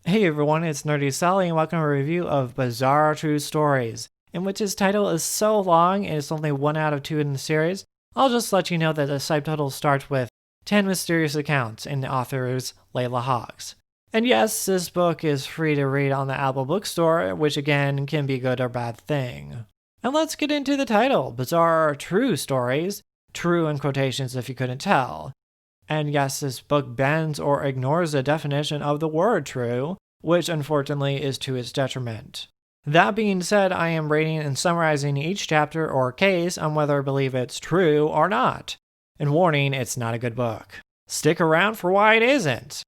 Hey everyone, it's Nerdy Sally and welcome to a review of Bizarre True Stories, in which its title is so long and it's only 1 out of 2 in the series. I'll just let you know that the subtitle starts with 10 Mysterious Accounts and the author is Layla Hawks. And yes, this book is free to read on the Apple Bookstore, which again can be a good or bad thing. And let's get into the title, Bizarre True Stories, true in quotations if you couldn't tell. And yes, this book bends or ignores the definition of the word true, which unfortunately is to its detriment. That being said, I am rating and summarizing each chapter or case on whether I believe it's true or not. And warning, it's not a good book. Stick around for why it isn't.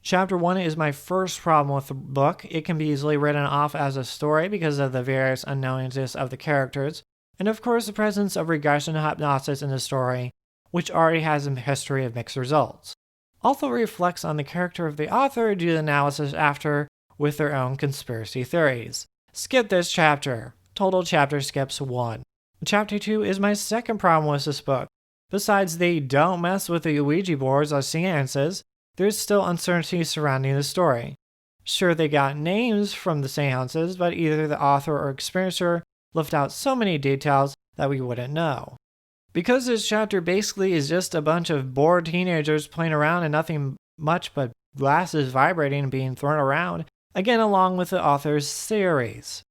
Chapter 1 is my first problem with the book. It can be easily written off as a story because of the various unknownnesses of the characters, and of course the presence of regression hypnosis in the story, which already has a history of mixed results. Also reflects on the character of the author due to analysis after with their own conspiracy theories. Skip this chapter. Total chapter skips 1. Chapter 2 is my second problem with this book. Besides they don't mess with the Ouija boards or seances, there's still uncertainty surrounding the story. Sure, they got names from the seances, but either the author or experiencer left out so many details that we wouldn't know. Because this chapter basically is just a bunch of bored teenagers playing around and nothing much but glasses vibrating and being thrown around, again along with the author's theories.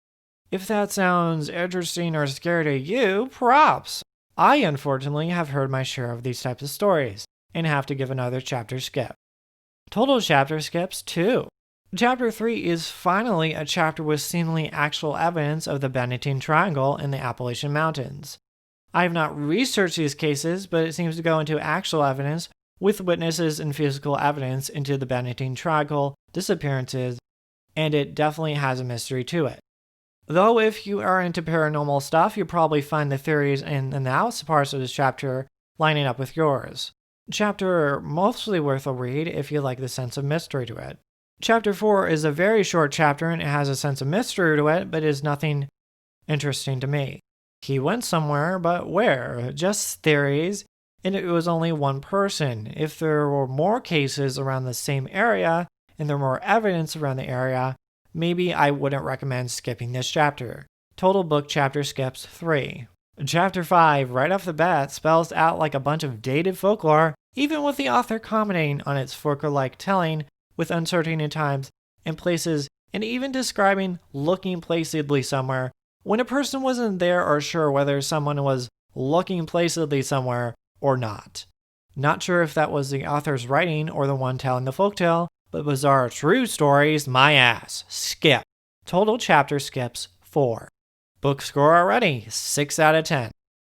If that sounds interesting or scary to you, props! I unfortunately have heard my share of these types of stories, and have to give another chapter skip. Total chapter skips 2. Chapter 3 is finally a chapter with seemingly actual evidence of the Benedictine Triangle in the Appalachian Mountains. I have not researched these cases, but it seems to go into actual evidence with witnesses and physical evidence into the Benedictine Triangle disappearances, and it definitely has a mystery to it. Though if you are into paranormal stuff, you'll probably find the theories and analysis parts of this chapter lining up with yours. Chapter mostly worth a read if you like the sense of mystery to it. Chapter 4 is a very short chapter and it has a sense of mystery to it, but is nothing interesting to me. He went somewhere, but where? Just theories, and it was only one person. If there were more cases around the same area, and there were more evidence around the area, maybe I wouldn't recommend skipping this chapter. Total book chapter skips 3. Chapter 5, right off the bat, spells out like a bunch of dated folklore, even with the author commenting on its folklore-like telling with uncertain times and places, and even describing looking placidly somewhere, when a person wasn't there or sure whether someone was looking placidly somewhere or not. Not sure if that was the author's writing or the one telling the folktale, but Bizarre True Stories, my ass. Skip. Total chapter skips 4. Book score already, 6 out of 10.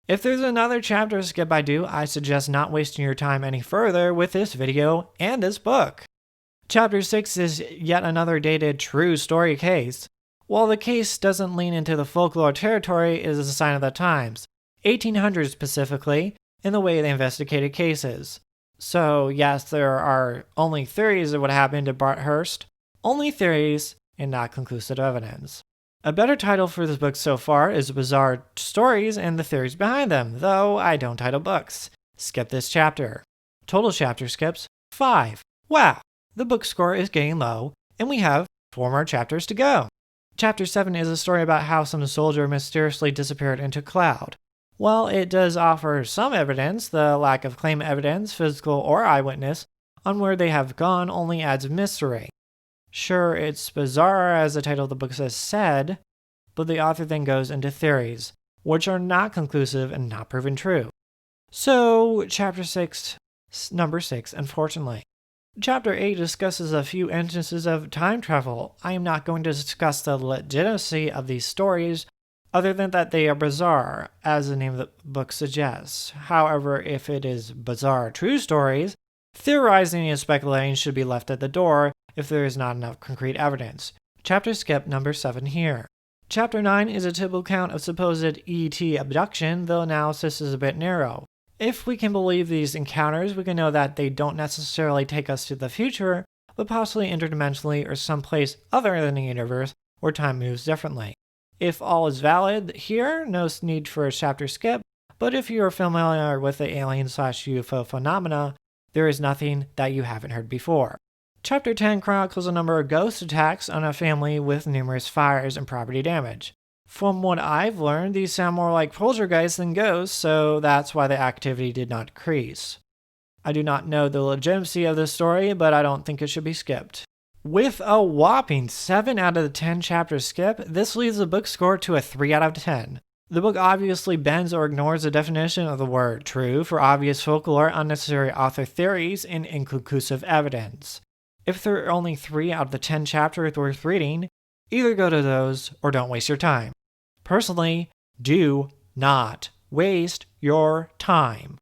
If there's another chapter skip I do, I suggest not wasting your time any further with this video and this book. Chapter 6 is yet another dated true story case. While the case doesn't lean into the folklore territory, it is a sign of the times, 1800s specifically, in the way they investigated cases. So yes, there are only theories of what happened to Bart Hearst, only theories and not conclusive evidence. A better title for this book so far is Bizarre Stories and the Theories Behind Them, though I don't title books. Skip this chapter. Total chapter skips 5. Wow, the book score is getting low, and we have 4 more chapters to go. Chapter 7 is a story about how some soldier mysteriously disappeared into a cloud. While it does offer some evidence, the lack of claim evidence, physical or eyewitness, on where they have gone only adds mystery. Sure, it's bizarre as the title of the book has said, but the author then goes into theories, which are not conclusive and not proven true. So, chapter 6, number 6, unfortunately. Chapter 8 discusses a few instances of time travel. I am not going to discuss the legitimacy of these stories, other than that they are bizarre, as the name of the book suggests. However, if it is bizarre true stories, theorizing and speculating should be left at the door if there is not enough concrete evidence. Chapter skip number 7 here. Chapter 9 is a typical account of supposed ET abduction, though analysis is a bit narrow. If we can believe these encounters, we can know that they don't necessarily take us to the future, but possibly interdimensionally or someplace other than the universe where time moves differently. If all is valid here, no need for a chapter skip, but if you are familiar with the alien/UFO phenomena, there is nothing that you haven't heard before. Chapter 10 chronicles a number of ghost attacks on a family with numerous fires and property damage. From what I've learned, these sound more like poltergeists than ghosts, so that's why the activity did not decrease. I do not know the legitimacy of this story, but I don't think it should be skipped. With a whopping 7 out of the 10 chapters skipped, this leaves the book score to a 3 out of 10. The book obviously bends or ignores the definition of the word true for obvious folklore, unnecessary author theories, and inconclusive evidence. If there are only 3 out of the 10 chapters worth reading, either go to those or don't waste your time. Personally, do not waste your time.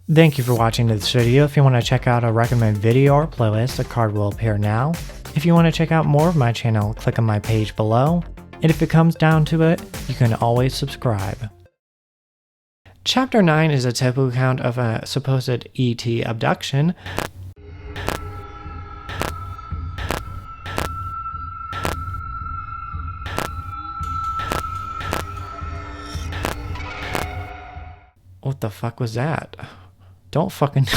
Thank you for watching this video. If you want to check out a recommended video or playlist, a card will appear now. If you want to check out more of my channel, click on my page below. And if it comes down to it, you can always subscribe. Chapter 9 is a typical account of a supposed ET abduction. What the fuck was that? Don't fucking...